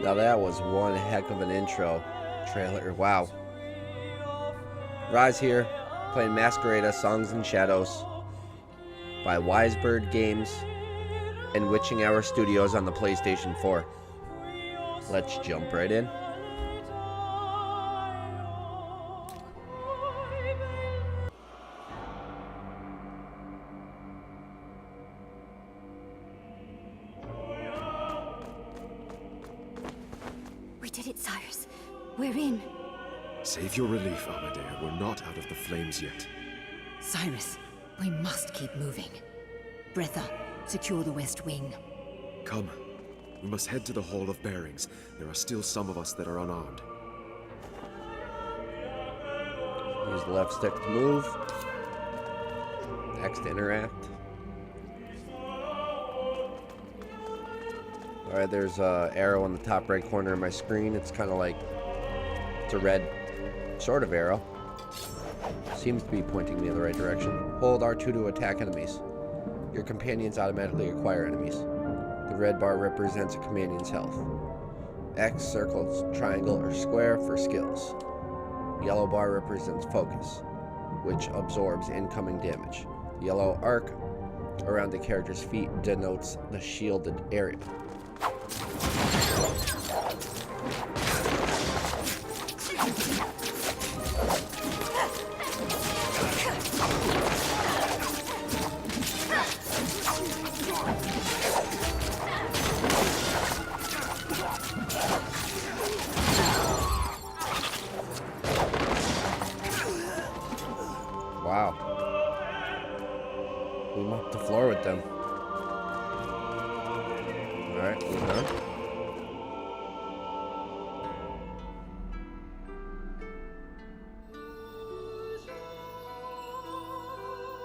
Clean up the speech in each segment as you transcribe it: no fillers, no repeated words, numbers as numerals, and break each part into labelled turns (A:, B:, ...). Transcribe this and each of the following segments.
A: Now that was one heck of an intro trailer. Wow. Rise here, playing Masquerada Songs and Shadows by Ysbryd Games and Witching Hour Studios on the PlayStation 4. Let's jump right in.
B: We did it, Cyrus. We're in.
C: Save your relief, Amadea. We're not out of the flames yet.
D: Cyrus, we must keep moving. Bretha, secure the west wing.
C: Come. We must head to the Hall of Bearings. There are still some of us that are unarmed.
A: Use the left stick to move. X to interact. Alright, there's an arrow in the top right corner of my screen. It's kind of like, it's a red sort of arrow. Seems to be pointing me in the right direction. Hold R2 to attack enemies. Your companions automatically acquire enemies. The red bar represents a companion's health. X, circle, triangle, or square for skills. Yellow bar represents focus, which absorbs incoming damage. Yellow arc around the character's feet denotes the shielded area. Wow. We mopped the floor with them. Alright, moving on.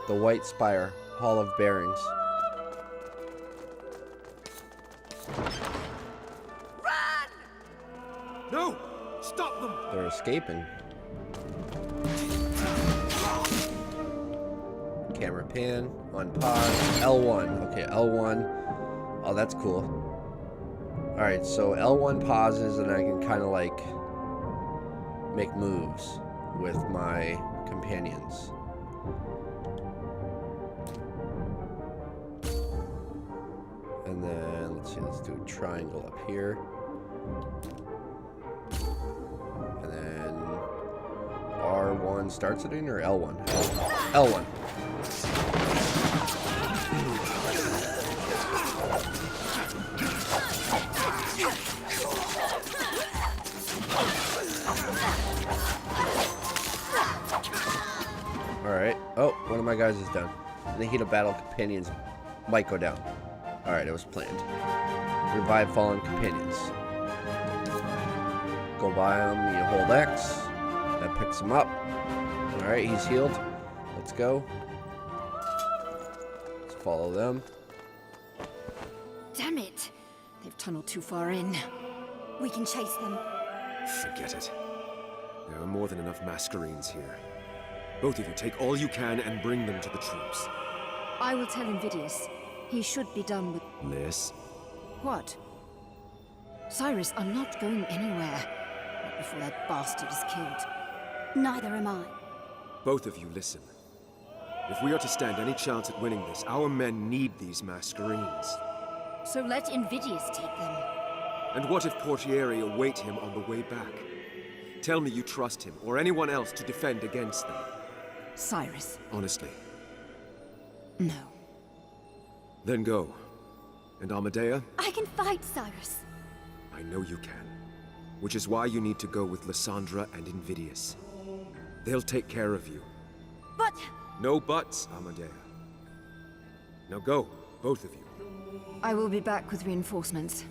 A: The White Spire, Hall of Bearings.
B: Run!
C: No! Stop them!
A: They're escaping. Camera pan, on pause, L1. Okay, L1. Oh, that's cool. Alright, so L1 pauses and I can kind of like make moves with my companions. And then, let's see, let's do a triangle up here. And then R1 starts it in, or L1? L1. Alright. Oh, one of my guys is down. In the heat of battle, companions might go down. Alright, it was planned. Revive fallen companions. Go by him, you hold X. That picks him up. Alright, he's healed. Let's go. Let's follow them.
D: Damn it! They've tunneled too far in.
B: We can chase them.
C: Forget it. There are more than enough Masquerades here. Both of you take all you can and bring them to the troops.
D: I will tell Invidius. He should be done with...
C: Liz?
D: What? Cyrus, I'm not going anywhere. Not before that bastard is killed.
B: Neither am I.
C: Both of you listen. If we are to stand any chance at winning this, our men need these Masquerades.
D: So let Invidius take them.
C: And what if Portieri await him on the way back? Tell me you trust him, or anyone else to defend against them.
D: Cyrus.
C: Honestly.
D: No.
C: Then go. And Amadea?
B: I can fight, Cyrus.
C: I know you can. Which is why you need to go with Lysandra and Invidius. They'll take care of you.
B: But...
C: No buts, Amadea. Now go, both of you.
D: I will be back with reinforcements.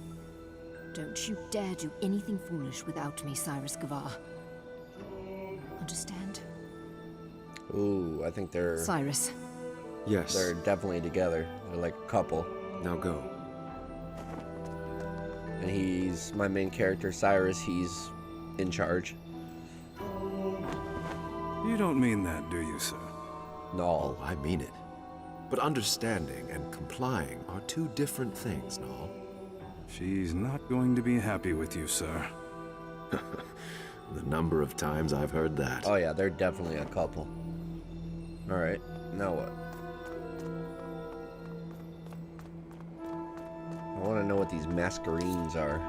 D: Don't you dare do anything foolish without me, Cyrus Gavar. Understand?
A: Ooh, I think they're...
D: Cyrus.
C: Yes.
A: They're definitely together. They're like a couple.
C: Now go.
A: And he's my main character, Cyrus. He's in charge.
E: You don't mean that, do you, sir?
A: Null.
C: I mean it. But understanding and complying are two different things, Nal.
E: She's not going to be happy with you, sir.
C: The number of times I've heard that.
A: Oh yeah, they're definitely a couple. Alright, now what? I want to know what these masquerades are.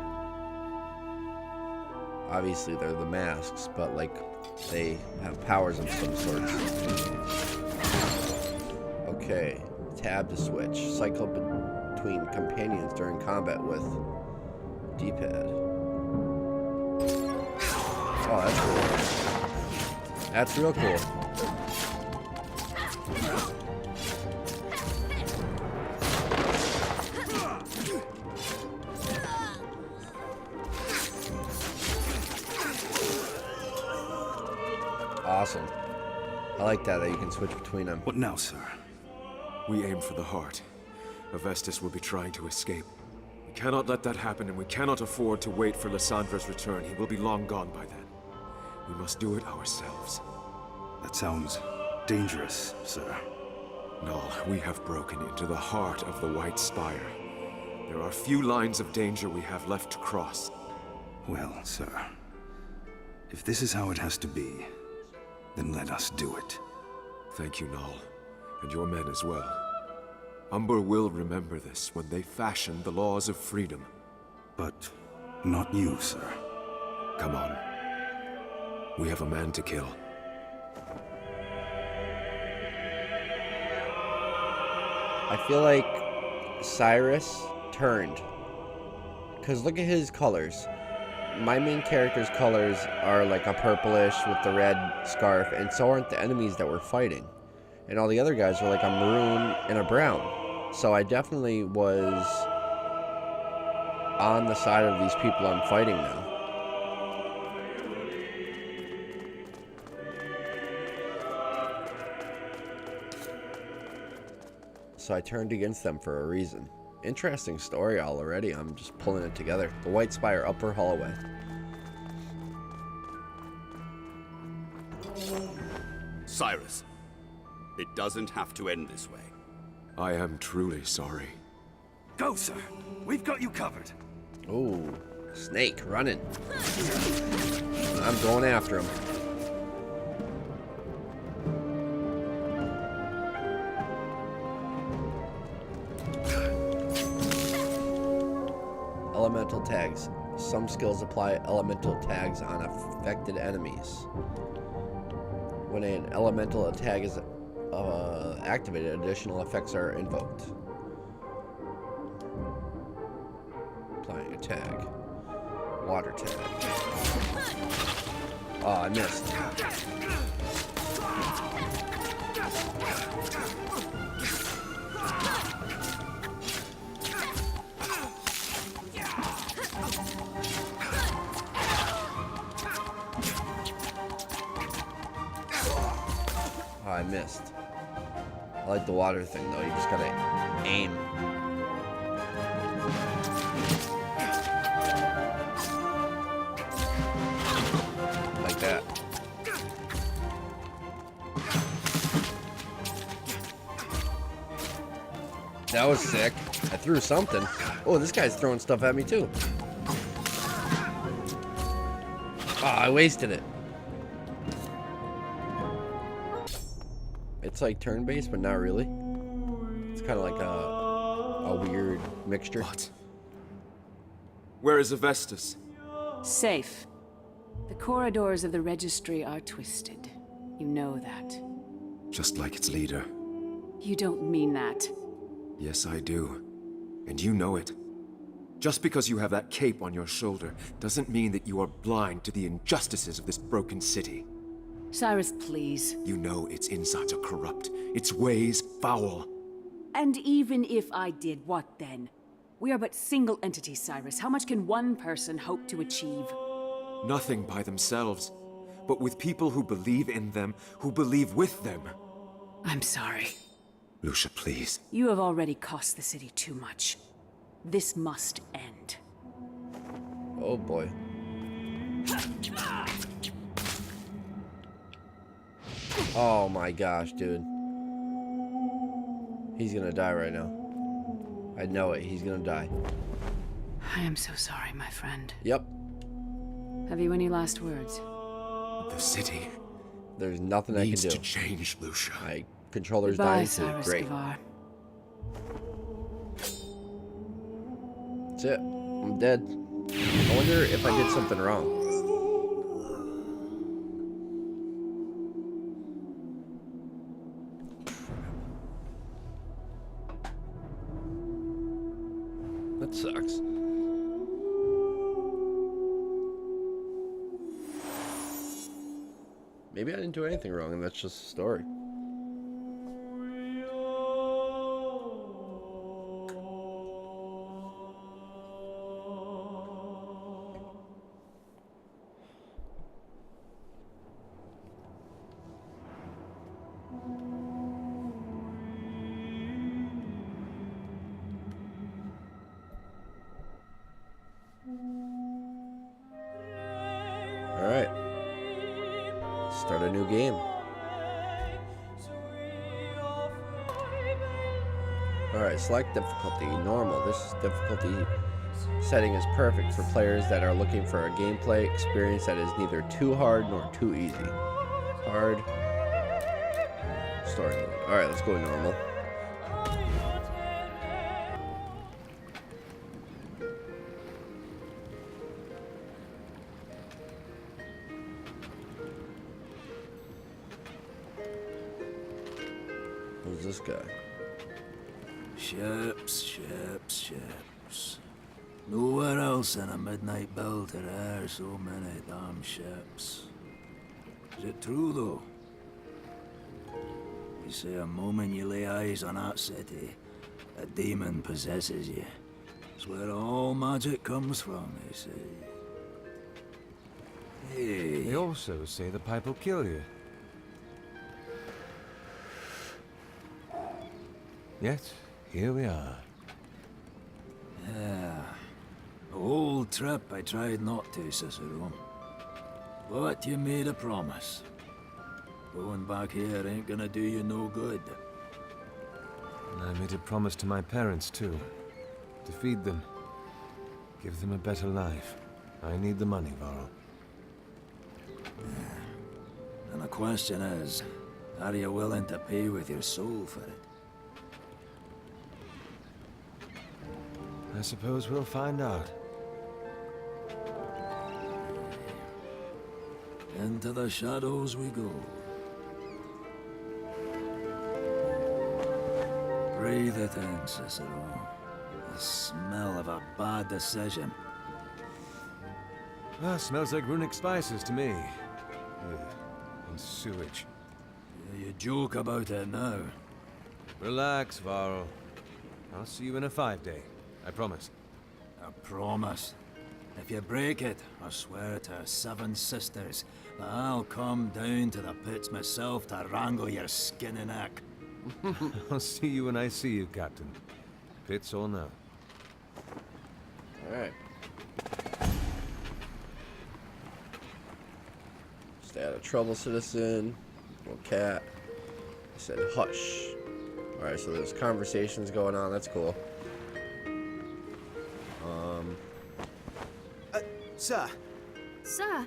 A: Obviously they're the masks, but like they have powers of some sort. Okay, tab to switch. Cycle between companions during combat with D-pad. Oh, that's cool. That's real cool. Awesome. I like that you can switch between them.
E: What now, sir?
C: We aim for the heart. Avestus will be trying to escape. We cannot let that happen, and we cannot afford to wait for Lyssandra's return. He will be long gone by then. We must do it ourselves.
E: That sounds dangerous, sir.
C: Null, we have broken into the heart of the White Spire. There are few lines of danger we have left to cross.
E: Well, sir, if this is how it has to be, then let us do it.
C: Thank you, Null, and your men as well. Umber will remember this when they fashion the laws of freedom.
E: But not you, sir.
C: Come on. We have a man to kill.
A: I feel like Cyrus turned. Because look at his colors. My main character's colors are like a purplish with the red scarf, and so aren't the enemies that we're fighting. And all the other guys are like a maroon and a brown. So I definitely was on the side of these people I'm fighting now. So I turned against them for a reason. Interesting story already. I'm just pulling it together. The White Spire upper hallway.
F: Cyrus, it doesn't have to end this way.
C: I am truly sorry.
E: Go, sir. We've got you covered.
A: Ooh, snake running. I'm going after him. Elemental tags. Some skills apply elemental tags on affected enemies. When an elemental tag is activated, additional effects are invoked. Applying a tag. Water tag. Oh, I missed. Oh, I missed. I like the water thing though, you just gotta aim. Like that. That was sick. I threw something. Oh, this guy's throwing stuff at me too. Oh, I wasted it. It's like turn-based, but not really. It's kind of like a weird mixture.
C: What? Where is Avestus?
G: Safe. The corridors of the registry are twisted. You know that.
C: Just like its leader.
G: You don't mean that.
C: Yes, I do. And you know it. Just because you have that cape on your shoulder doesn't mean that you are blind to the injustices of this broken city.
G: Cyrus, please.
C: You know its insides are corrupt, its ways foul.
G: And even if I did, what then? We are but single entities, Cyrus. How much can one person hope to achieve?
C: Nothing by themselves, but with people who believe in them, who believe with them.
G: I'm sorry.
C: Lucia, please.
G: You have already cost the city too much. This must end.
A: Oh boy. Oh my gosh, dude. He's gonna die right now. I know it, he's gonna die.
G: I am so sorry, my friend.
A: Yep.
G: Have you any last words?
C: The city
A: There's nothing I can
C: needs
A: do.
C: to change, Lucia.
A: My controller's
G: Goodbye,
A: dying too.
G: Cyrus
A: Great.
G: Gavar.
A: That's it. I'm dead. I wonder if I did something wrong. That sucks. Maybe I didn't do anything wrong and that's just a story. Alright. Start a new game. Alright, select difficulty, normal. This difficulty setting is perfect for players that are looking for a gameplay experience that is neither too hard nor too easy. Hard. Story mode. Alright, let's go normal. Who's this guy?
H: Ships. Nowhere else in a midnight build are there so many damn ships. Is it true, though? You say a moment you lay eyes on that city, a demon possesses you. It's where all magic comes from, they say. Hey.
I: They also say the pipe will kill you. Yet, here we are.
H: Yeah. The whole trip I tried not to, Cicero. But you made a promise. Going back here ain't gonna do you no good.
I: And I made a promise to my parents, too. To feed them. Give them a better life. I need the money, Varl.
H: And the question is, are you willing to pay with your soul for it?
I: I suppose we'll find out.
H: Into the shadows we go. Breathe it in, Cicero. The smell of a bad decision.
I: Ah, smells like runic spices to me. Ugh, and sewage.
H: You joke about it now.
I: Relax, Varl. I'll see you in a 5-day. I promise.
H: A promise. If you break it, I swear to our 7 sisters that I'll come down to the pits myself to wrangle your skinny neck.
I: I'll see you when I see you, Captain. Pits or no.
A: Alright. Stay out of trouble, citizen. Little cat. He said hush. Alright, so there's conversations going on. That's cool.
J: Sir.
B: Sir,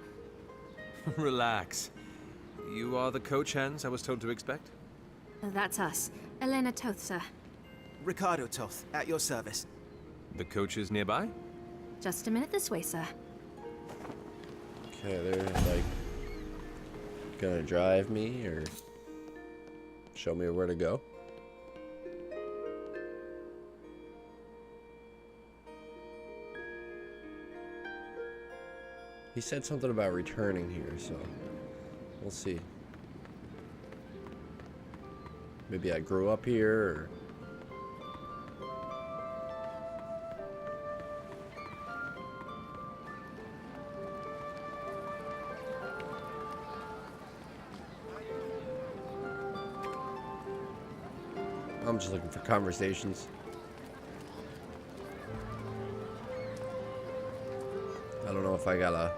I: Relax. You are the coach hands I was told to expect?
K: That's us. Elena Toth, sir.
J: Ricardo Toth, at your service.
I: The coach is nearby?
K: Just a minute this way, sir.
A: Okay, they're like gonna drive me or show me where to go. He said something about returning here, so we'll see. Maybe I grew up here, or... I'm just looking for conversations. I don't know if I gotta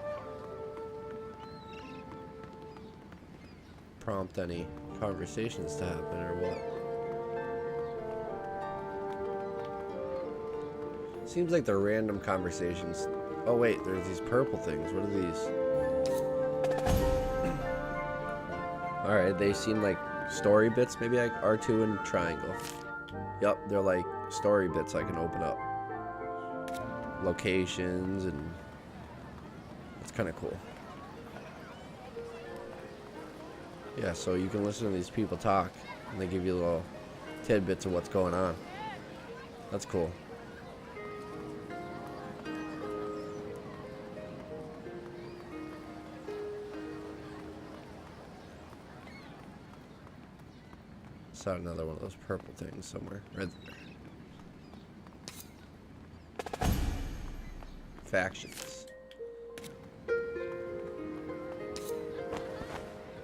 A: prompt any conversations to happen or what. Seems like they're random conversations. Oh wait, there's these purple things. What are these? Alright, they seem like story bits, maybe like R2 and triangle. Yup, they're like story bits I can open up. Locations, and it's kind of cool. Yeah, so you can listen to these people talk, and they give you little tidbits of what's going on. That's cool. Saw another one of those purple things somewhere. Right there. Factions.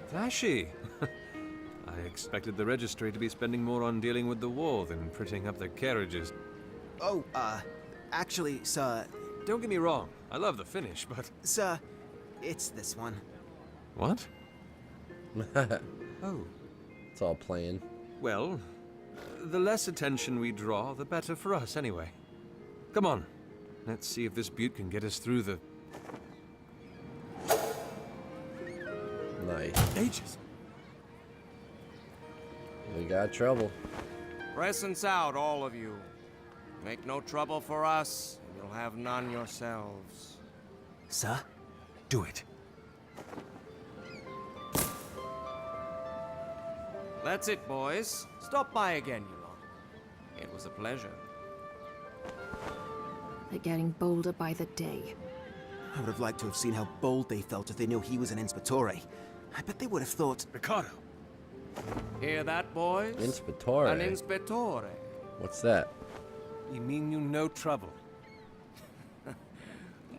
I: Flashy. I expected the registry to be spending more on dealing with the war than prettying up their carriages.
J: Oh, actually, sir...
I: Don't get me wrong, I love the finish, but...
J: Sir, it's this one.
I: What? Oh.
A: It's all playing.
I: Well, the less attention we draw, the better for us, anyway. Come on. Let's see if this butte can get us through the...
A: Nice.
I: Ages.
A: We got trouble.
L: Presence out, all of you. Make no trouble for us, and you'll have none yourselves.
J: Sir, do it.
L: That's it, boys. Stop by again, you lot. It was a pleasure.
K: They're getting bolder by the day.
J: I would have liked to have seen how bold they felt if they knew he was an Inspettore. I bet they would have thought...
I: Ricardo!
L: Hear that, boys?
A: Inspettore.
L: An Inspettore.
A: What's that?
I: You mean you know trouble?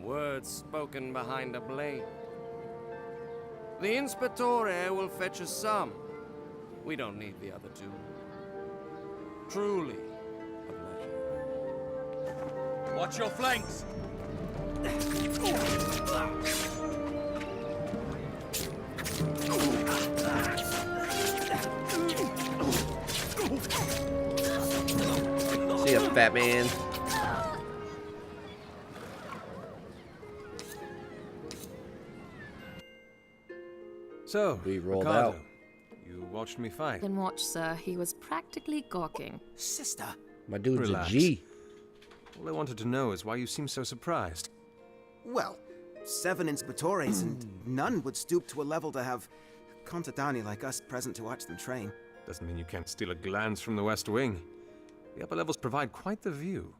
L: Words spoken behind a blade. The Inspettore will fetch us some. We don't need the other two. Truly a pleasure.
H: Watch your flanks!
A: See ya, fat man.
I: So,
A: We rolled
I: Ricardo,
A: out.
I: you watched me fight.
K: Then watch, sir. He was practically gawking.
J: Sister!
A: My dude's
I: Relax.
A: a G.
I: All I wanted to know is why you seem so surprised.
J: Well, 7 Inspettores, and none would stoop to a level to have contadini like us present to watch them train.
I: Doesn't mean you can't steal a glance from the West Wing. The upper levels provide quite the view.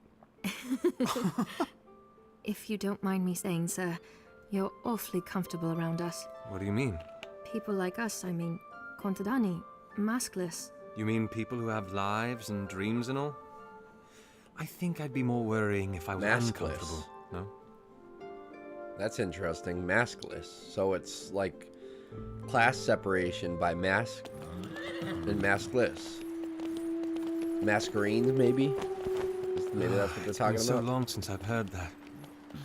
K: If you don't mind me saying, sir, you're awfully comfortable around us.
I: What do you mean?
K: People like us, I mean, contadini, maskless.
I: You mean people who have lives and dreams and all? I think I'd be more worrying if I was
A: Maskless.
I: uncomfortable, no?
A: That's interesting. Maskless. So it's like class separation by mask and maskless. Masquerades, maybe? Maybe that's what they're talking
I: It's
A: about.
I: so long since I've heard that.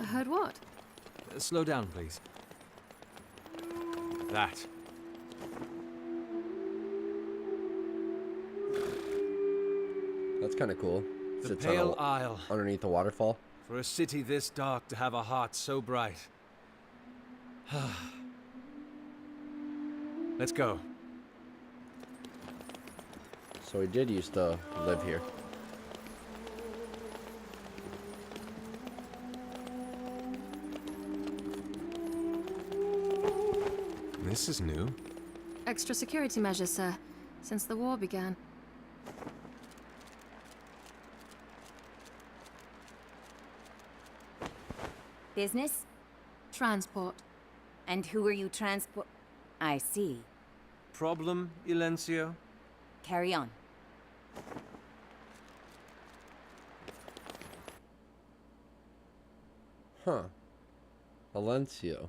K: Heard what?
I: Slow down, please. That.
A: That's kind of cool.
I: The
A: Sits on
I: Pale Isle.
A: underneath the waterfall.
I: For a city this dark to have a heart so bright. Let's go.
A: So he did used to live here.
I: This is new.
K: Extra security measures, sir, since the war began.
M: Business?
K: Transport.
M: And who are you transport? I see.
I: Problem, Ilencio?
M: Carry on.
A: Huh. Valencio.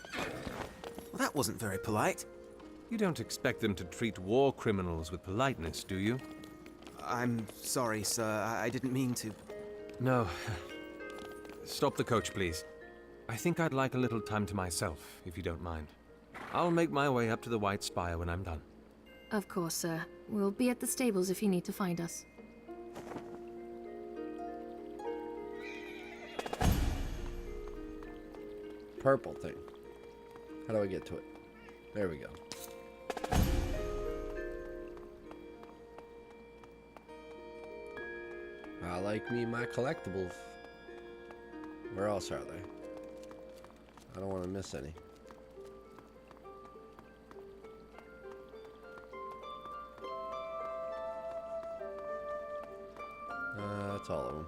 J: Well, that wasn't very polite.
I: You don't expect them to treat war criminals with politeness, do you?
J: I'm sorry, sir. I didn't mean to.
I: No. Stop the coach, please. I think I'd like a little time to myself, if you don't mind. I'll make my way up to the White Spire when I'm done.
K: Of course, sir. We'll be at the stables if you need to find us.
A: Purple thing. How do I get to it? There we go. I like me my collectibles. Where else are they? I don't want to miss any. That's all of them.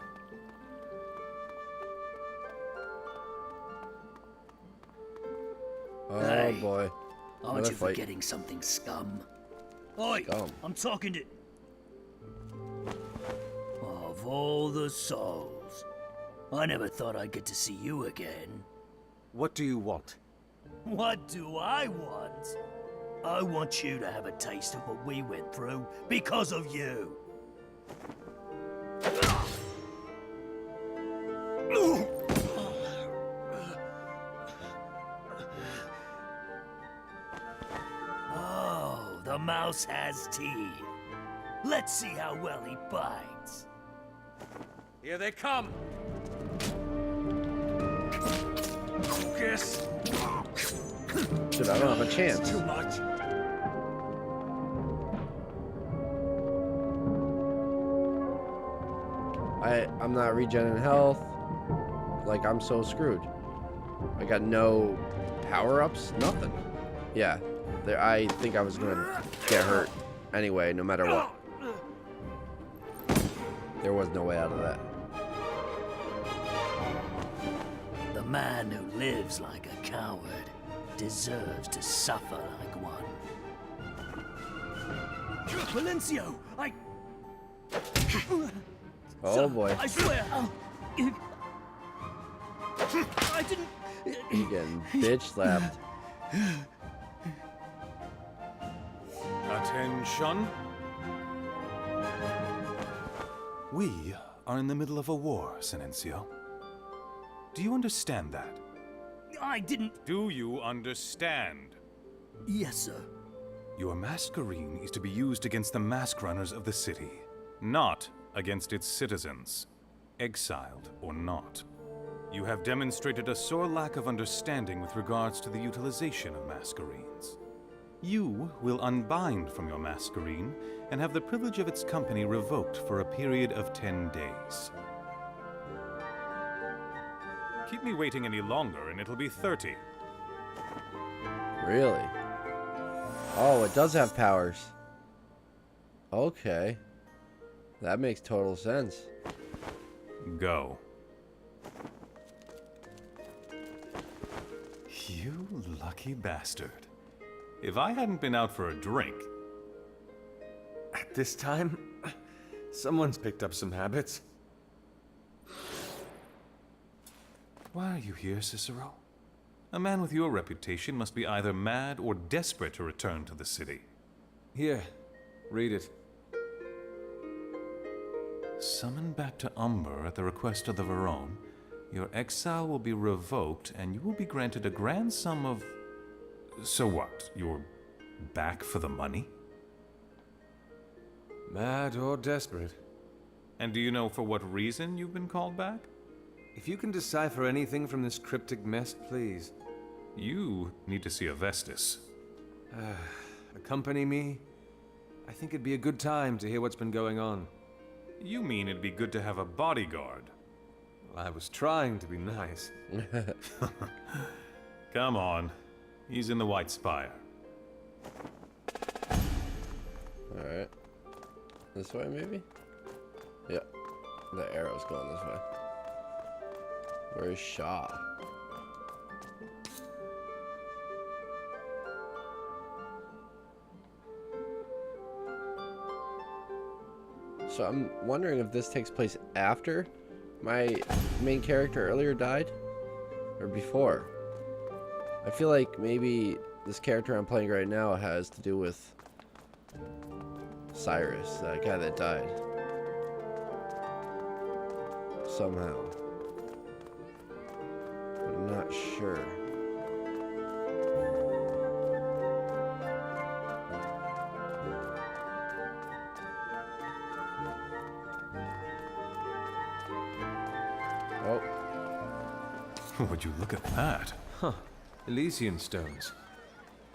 A: Oh
N: Hey,
A: boy.
N: Aren't
A: Another
N: you
A: fight.
N: forgetting something, scum? Oi,
A: Scum.
N: I'm talking to... Of all the souls, I never thought I'd get to see you again.
I: What do you want?
N: What do I want? I want you to have a taste of what we went through because of you. Oh, the mouse has teeth. Let's see how well he bites.
L: Here they come!
N: Focus.
A: Dude, I don't have a chance.
N: Too much.
A: I'm not regenerating health. Like, I'm so screwed. I got no power-ups, nothing. Yeah, there. I think I was gonna get hurt anyway, no matter what. There was no way out of that.
N: The man who lives like a coward deserves to suffer like one. Valencio,
A: Oh boy.
N: I swear, I didn't.
A: You getting bitch slapped.
E: Attention. We are in the middle of a war, Sinencio. Do you understand that?
N: I didn't.
E: Do you understand?
N: Yes, sir.
E: Your masquerine is to be used against the mask runners of the city, not against its citizens, exiled or not. You have demonstrated a sore lack of understanding with regards to the utilization of masquerines. You will unbind from your masquerine and have the privilege of its company revoked for a period of 10 days. Keep me waiting any longer and it'll be 30.
A: Really? Oh, it does have powers. Okay. That makes total sense.
E: Go. You lucky bastard. If I hadn't been out for a drink...
I: At this time, someone's picked up some habits.
E: Why are you here, Cicero? A man with your reputation must be either mad or desperate to return to the city.
I: Here, read it.
E: Summoned back to Ombre at the request of the Verone, your exile will be revoked and you will be granted a grand sum of... So what? You're back for the money?
I: Mad or desperate.
E: And do you know for what reason you've been called back?
I: If you can decipher anything from this cryptic mess, please.
E: You need to see a Vestis.
I: Accompany me? I think it'd be a good time to hear what's been going on.
E: You mean it'd be good to have a bodyguard?
I: Well, I was trying to be nice.
E: Come on. He's in the White Spire.
A: Alright. This way, maybe? Yep. The arrow's going this way. Where's Shaw? So I'm wondering if this takes place after my main character earlier died? Or before? I feel like maybe this character I'm playing right now has to do with Cyrus, that guy that died. Somehow. But I'm not sure.
E: Would you look at that?
I: Huh. Elysian stones.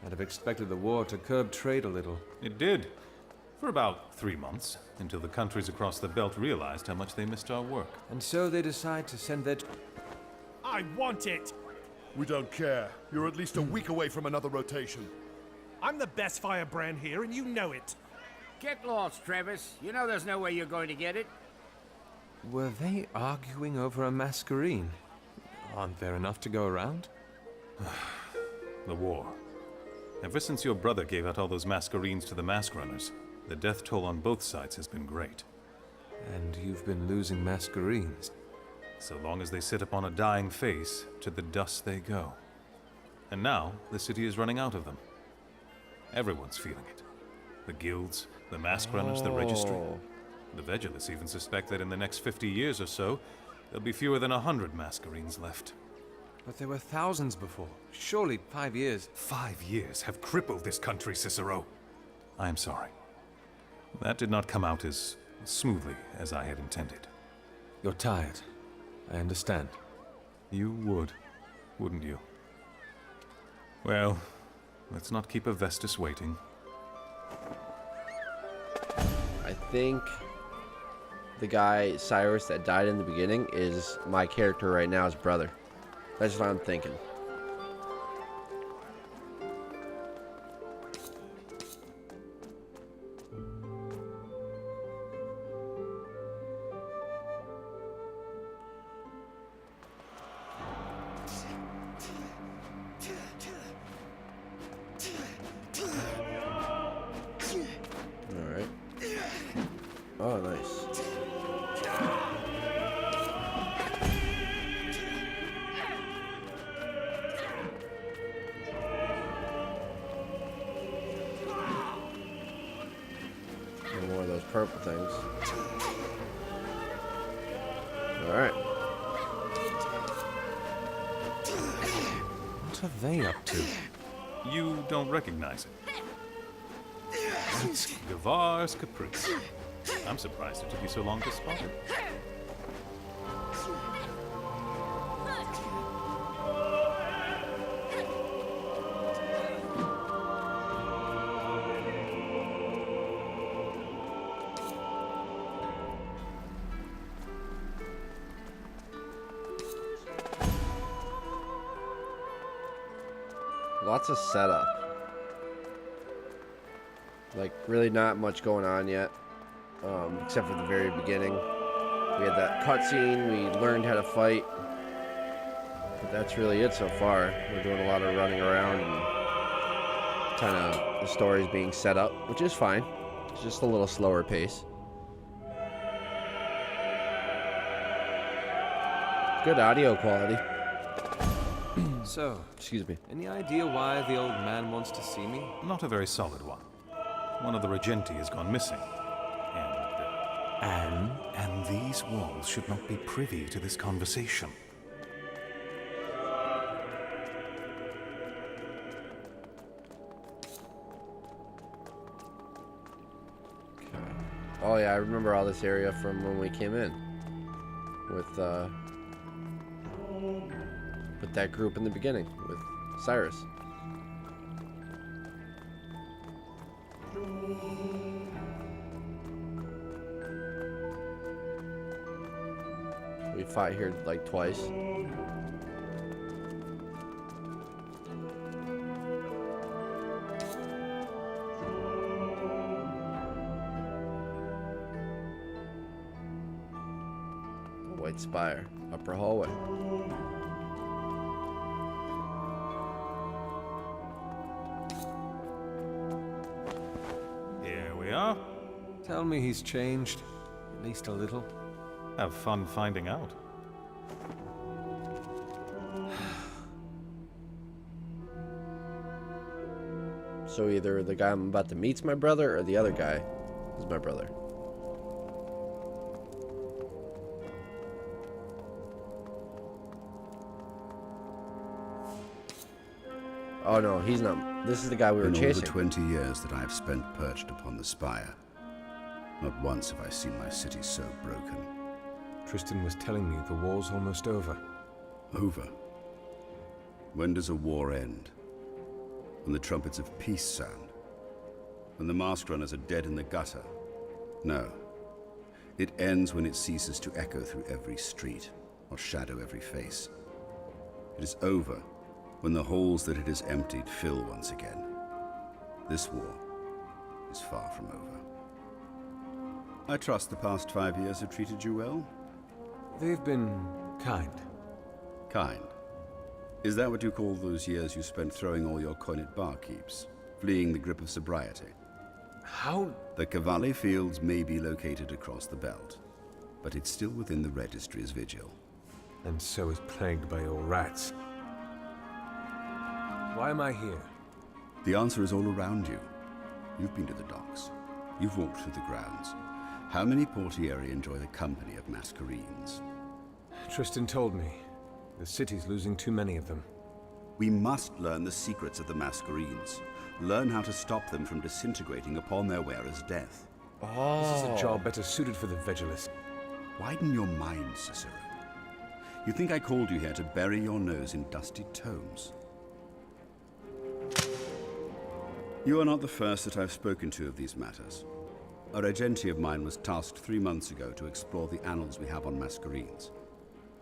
I: I'd have expected the war to curb trade a little.
E: It did. For about 3 months, until the countries across the belt realized how much they missed our work.
I: And so they decide to send their...
O: I want it! We don't care. You're at least a week away from another rotation.
N: I'm the best firebrand here, and you know it.
P: Get lost, Travis. You know there's no way you're going to get it.
I: Were they arguing over a masquerade? Aren't there enough to go around?
E: The war. Ever since your brother gave out all those masquerades to the mask runners, the death toll on both sides has been great.
I: And you've been losing masquerades.
E: So long as they sit upon a dying face, to the dust they go. And now, the city is running out of them. Everyone's feeling it. The guilds, the mask runners, the registry. The Vegelus even suspect that in the next 50 years or so, there'll be fewer than 100 masquerades left.
I: But there were thousands before. Surely 5 years...
E: 5 years have crippled this country, Cicero. I am sorry. That did not come out as smoothly as I had intended.
I: You're tired. I understand.
E: You would, wouldn't you? Well, let's not keep Avestus waiting.
A: I think the guy, Cyrus, that died in the beginning is my character right now's brother. That's what I'm thinking. Alright. Oh, nice. More of those purple things. Alright.
I: What are they up to?
E: You don't recognize it. It's Gavar's caprice. I'm surprised it took you so long to spot it.
A: Lots of setup. Like, really not much going on yet. Except for the very beginning. We had that cutscene, we learned how to fight. But that's really it so far. We're doing a lot of running around and kind of the story's being set up, which is fine. It's just a little slower pace. Good audio quality.
I: So,
A: excuse me.
I: Any idea why the old man wants to see me?
E: Not a very solid one. One of the Regenti has gone missing. And these walls should not be privy to this conversation.
A: Oh yeah, I remember all this area from when we came in. With that group in the beginning, with Cyrus. We fought here like twice. White Spire, upper hallway.
E: Here we are.
I: Tell me he's changed, at least a little.
E: Have fun finding out.
A: So either the guy I'm about to meet's my brother, or the other guy is my brother. Oh no, he's not. This is the guy we were chasing.
F: In all the 20 years that I have spent perched upon the spire, not once have I seen my city so broken.
I: Tristan was telling me the war's almost over.
F: Over? When does a war end? When the trumpets of peace sound? When the mask runners are dead in the gutter? No. It ends when it ceases to echo through every street, or shadow every face. It is over when the halls that it has emptied fill once again. This war is far from over. I trust the past 5 years have treated you well?
I: They've been kind.
F: Kind? Is that what you call those years you spent throwing all your coin at barkeeps, fleeing the grip of sobriety?
I: How?
F: The Cavalli Fields may be located across the belt, but it's still within the registry's vigil.
I: And so is plagued by your rats. Why am I here?
F: The answer is all around you. You've been to the docks. You've walked through the grounds. How many portieri enjoy the company of Masquerines?
I: Tristan told me. The city's losing too many of them.
F: We must learn the secrets of the Masquerines. Learn how to stop them from disintegrating upon their wearer's death.
I: This is a job better suited for the Vigilist.
F: Widen your mind, Cicero. You think I called you here to bury your nose in dusty tomes? You are not the first that I've spoken to of these matters. A regente of mine was tasked 3 months ago to explore the annals we have on Masquerines.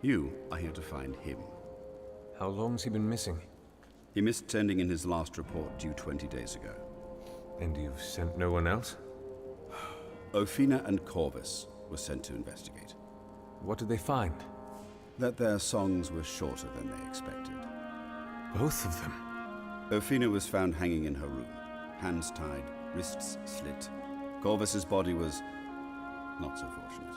F: You are here to find him.
I: How long's he been missing?
F: He missed sending in his last report due 20 days ago.
I: And you've sent no one else?
F: Ophina and Corvus were sent to investigate.
I: What did they find?
F: That their songs were shorter than they expected.
I: Both of them?
F: Ophina was found hanging in her room, hands tied, wrists slit. Corvus's body was not so fortunate.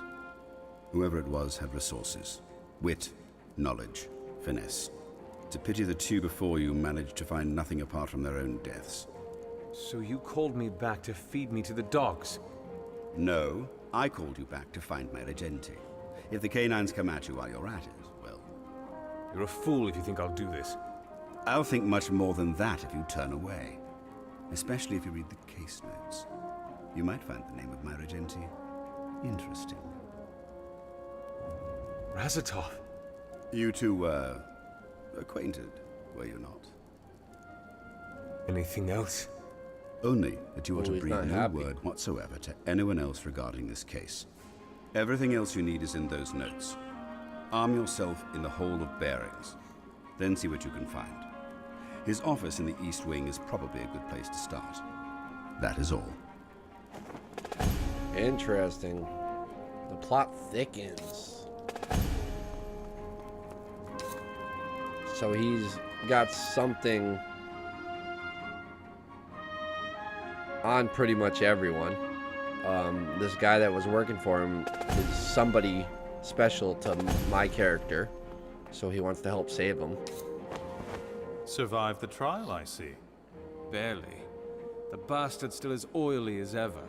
F: Whoever it was had resources. Wit, knowledge, finesse. It's a pity the two before you managed to find nothing apart from their own deaths.
I: So you called me back to feed me to the dogs?
F: No, I called you back to find my regente. If the canines come at you while you're at it, well...
I: You're a fool if you think I'll do this.
F: I'll think much more than that if you turn away. Especially if you read the case notes. You might find the name of my regente interesting.
I: Razatov.
F: You two were acquainted, were you not?
I: Anything else?
F: Only that you are to
A: he's
F: breathe
A: not
F: no
A: happy.
F: word whatsoever to anyone else regarding this case. Everything else you need is in those notes. Arm yourself in the Hall of Bearings. Then see what you can find. His office in the East Wing is probably a good place to start. That is all.
A: Interesting. The plot thickens. So he's got something on pretty much everyone. This guy that was working for him is somebody special to my character, so he wants to help save him.
E: Survived the trial, I see.
I: Barely. The bastard's still as oily as ever.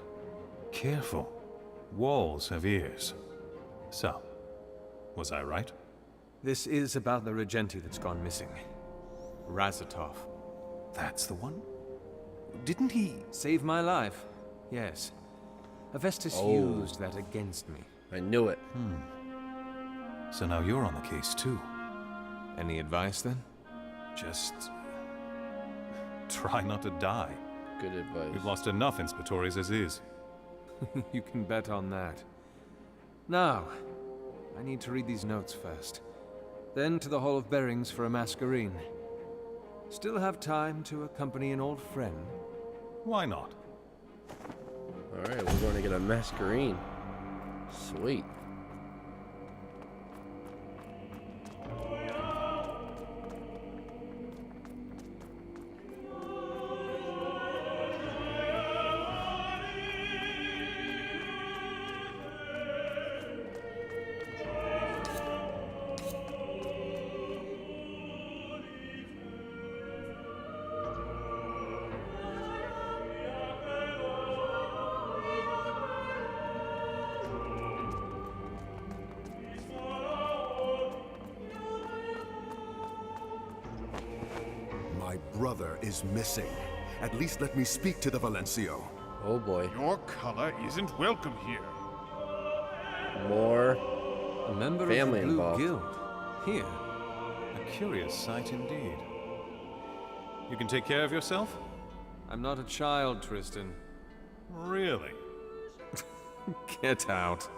E: Careful. Walls have ears. So, was I right?
I: This is about the regente that's gone missing. Razatov.
E: That's the one? Didn't he...
I: Save my life, yes. Avestis used that against me.
A: I knew it.
E: So now you're on the case, too.
I: Any advice, then?
E: Just... try not to die.
A: Good advice.
E: We've lost enough Inspettores as is.
I: You can bet on that. Now, I need to read these notes first. Then to the Hall of Bearings for a masquerine. Still have time to accompany an old friend?
E: Why not?
A: Alright, we're going to get a masquerine. Sweet.
O: My brother is missing. At least let me speak to the Valencio.
A: Oh boy.
Q: Your color isn't welcome here.
A: More
I: A member
A: family
I: of the Blue
A: involved.
I: Guild. Here.
E: A curious sight indeed. You can take care of yourself?
I: I'm not a child, Tristan.
E: Really?
I: Get out.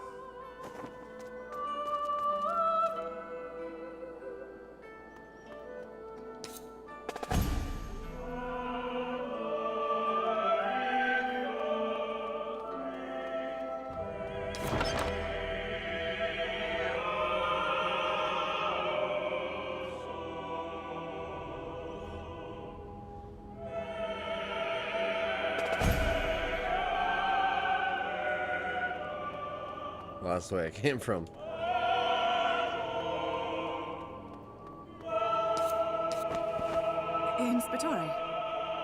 A: Well, that's the way I came from.
R: Inspettore,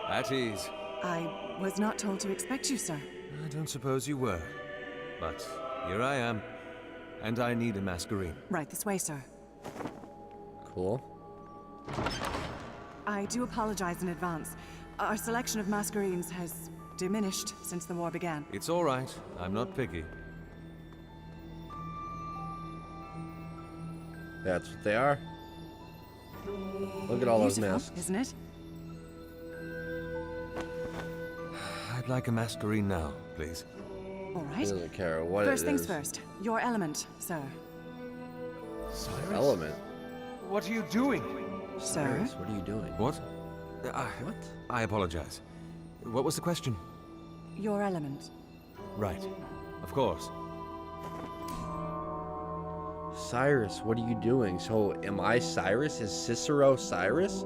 I: At ease.
R: I was not told to expect you, sir.
I: I don't suppose you were. But here I am. And I need a masquerade.
R: Right this way, sir.
A: Cool.
R: I do apologize in advance. Our selection of masquerades has diminished since the war began.
I: It's all right. I'm not picky.
A: That's what they are. Look at all those
R: Beautiful,
A: masks.
R: isn't it?
I: I'd like a masquerade now, please.
R: All
A: He
R: right.
A: doesn't care what
R: First
A: it
R: things
A: is.
R: first. Your element, sir.
A: Element.
I: What are you doing?
R: Sir?
A: Cyrus, what are you doing?
I: What?
A: What?
I: I apologize. What was the question?
R: Your element.
I: Right. Of course.
A: Cyrus, what are you doing? So, am I Cyrus? Is Cicero Cyrus?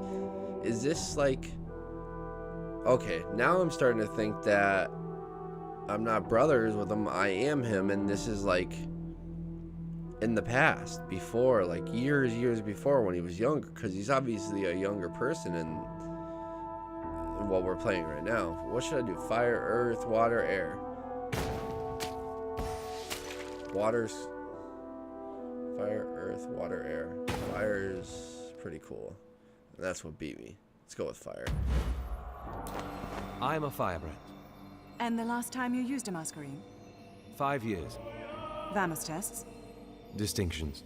A: Is this like... Okay, now I'm starting to think that I'm not brothers with him, I am him, and this is like in the past, before, like years before when he was younger, because he's obviously a younger person in what we're playing right now. What should I do? Fire, earth, water, air. Water's... Fire, earth, water, air. Fire's pretty cool. And that's what beat me. Let's go with fire.
I: I'm a firebrand.
R: And the last time you used a masquerade?
I: 5 years.
R: Vamos tests.
I: Distinctions.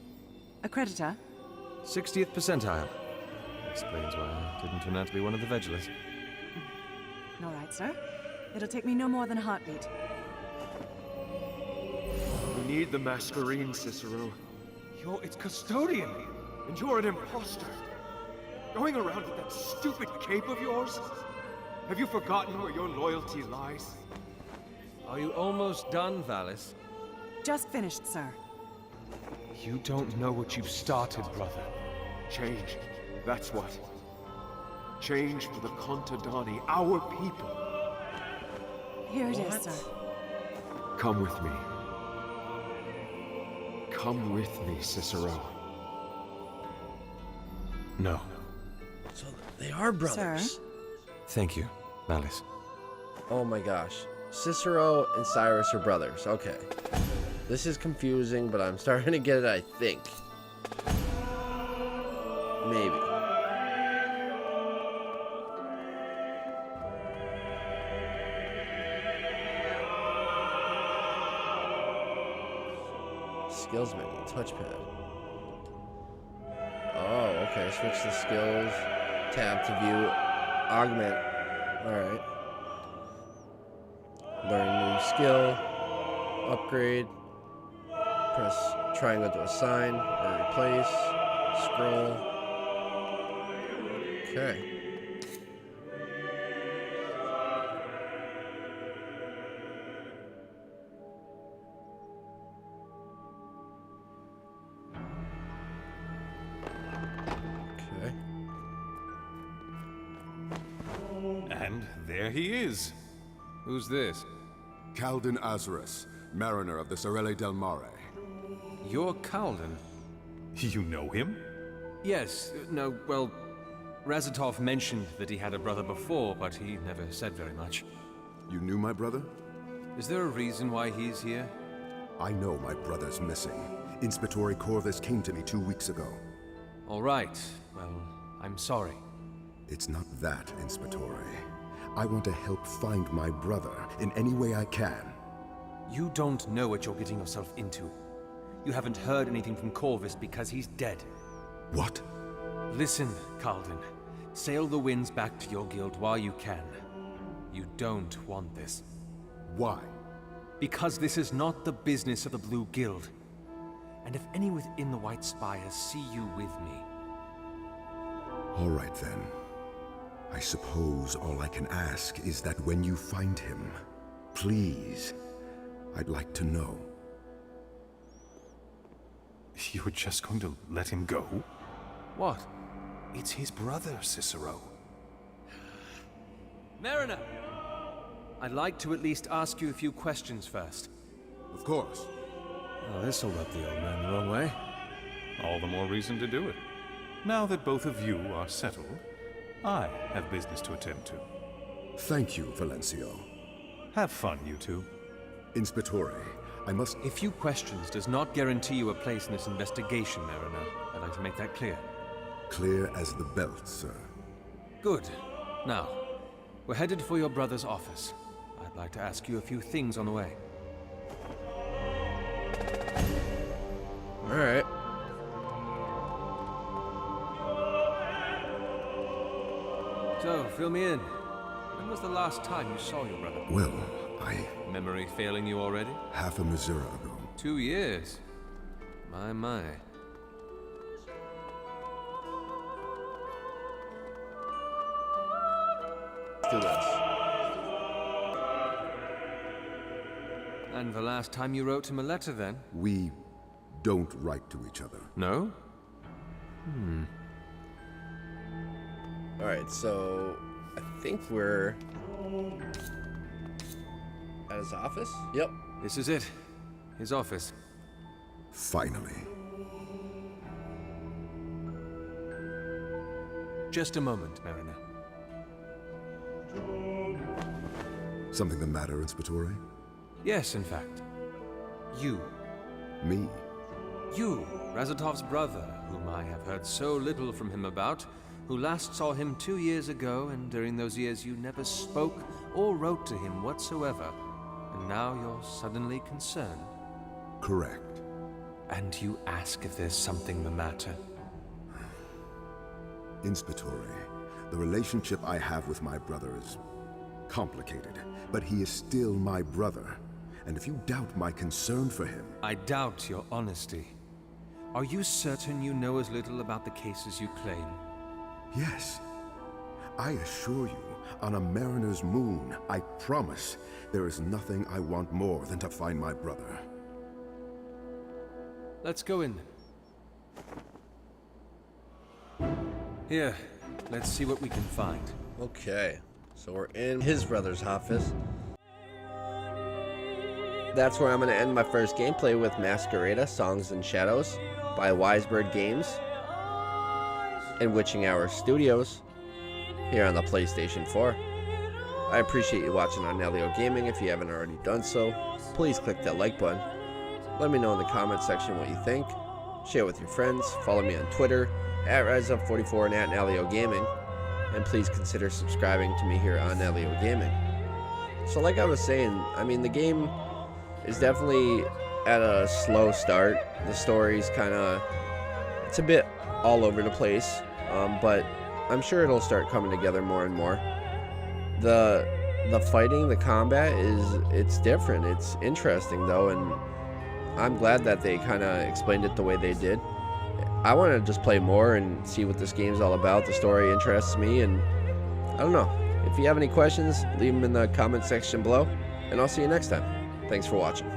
R: Accreditor.
I: 60th percentile. Explains why I didn't turn out to be one of the Vegelers.
R: All right, sir. It'll take me no more than a heartbeat.
C: We need the masquerade, Cicero.
O: You're its custodian,
C: And you're an imposter. Going around with that stupid cape of yours? Have you forgotten where your loyalty lies?
I: Are you almost done, Valis?
R: Just finished, sir.
C: You don't know what you've started, brother. Change. That's what. Change for the Contadani, our people.
R: Here it is, sir.
C: Come with me. Come with me, Cicero.
I: No.
A: So they are brothers.
R: Sir?
I: Thank you, Valis.
A: Oh my gosh. Cicero and Cyrus are brothers. Okay. This is confusing, but I'm starting to get it, I think. Maybe. Skills menu, touchpad. Oh, okay. Switch to skills. Tab to view. Augment. Alright. Learn new skill. Upgrade. Press triangle to assign or replace. Scroll. Okay. Okay.
E: And there he is.
I: Who's this?
O: Calden Azarus, mariner of the Sorelle del Mare.
I: You're Calden.
E: You know him?
I: Yes. No, well, Razatov mentioned that he had a brother before, but he never said very much.
O: You knew my brother?
I: Is there a reason why he's here?
O: I know my brother's missing. Inspettore Corvus came to me 2 weeks ago.
I: All right. Well, I'm sorry.
O: It's not that, Inspettore. I want to help find my brother in any way I can.
I: You don't know what you're getting yourself into. You haven't heard anything from Corvus because he's dead.
O: What?
I: Listen, Calden. Sail the winds back to your guild while you can. You don't want this.
O: Why?
I: Because this is not the business of the Blue Guild. And if any within the White Spires see you with me...
O: All right then. I suppose all I can ask is that when you find him, please, I'd like to know.
E: You're just going to let him go?
I: What?
E: It's his brother, Cicero.
I: Mariner! I'd like to at least ask you a few questions first.
O: Of course.
I: Oh, this'll rub the old man the wrong way.
E: All the more reason to do it. Now that both of you are settled, I have business to attend to.
O: Thank you, Valencio.
E: Have fun, you two.
O: Inspettore, I must...
I: A few questions does not guarantee you a place in this investigation, Mariner. I'd like to make that clear.
O: Clear as the belt, sir.
I: Good. Now, we're headed for your brother's office. I'd like to ask you a few things on the way.
A: Alright.
I: So, fill me in. When was the last time you saw your brother?
O: Well,
I: Memory failing you already?
O: half a Missouri ago.
I: 2 years. My.
A: Let's do this.
I: And the last time you wrote him a letter, then?
O: We don't write to each other.
I: No?
A: Alright, so I think we're at his office? Yep.
I: This is it. His office.
O: Finally.
I: Just a moment, Mariner.
O: Something the matter, Inspettore?
I: Yes, in fact. You.
O: Me?
I: You, Razatov's brother, whom I have heard so little from him about, who last saw him 2 years ago, and during those years you never spoke or wrote to him whatsoever. And now you're suddenly concerned.
O: Correct.
I: And you ask if there's something the matter.
O: Inspettore, the relationship I have with my brother is complicated, but he is still my brother. And if you doubt my concern for him...
I: I doubt your honesty. Are you certain you know as little about the cases you claim?
O: Yes. I assure you, on a mariner's moon, I promise, there is nothing I want more than to find my brother.
I: Let's go in. Here, let's see what we can find.
A: Okay, so we're in his brother's office. That's where I'm going to end my first gameplay with Masquerada, Songs and Shadows by Ysbryd Games and Witching Hour Studios here on the PlayStation 4. I appreciate you watching on Nalyo Gaming. If you haven't already done so, please click that like button. Let me know in the comment section what you think. Share it with your friends. Follow me on Twitter at RiseUp44 and at Nalyo Gaming. And please consider subscribing to me here on Nalyo Gaming. So like I was saying, I mean, the game is definitely at a slow start. The story's it's a bit all over the place, but I'm sure it'll start coming together more and more. The fighting, the combat it's different. It's interesting though, and I'm glad that they kind of explained it the way they did. I want to just play more and see what this game's all about. The story interests me, and I don't know. If you have any questions, leave them in the comment section below, and I'll see you next time. Thanks for watching.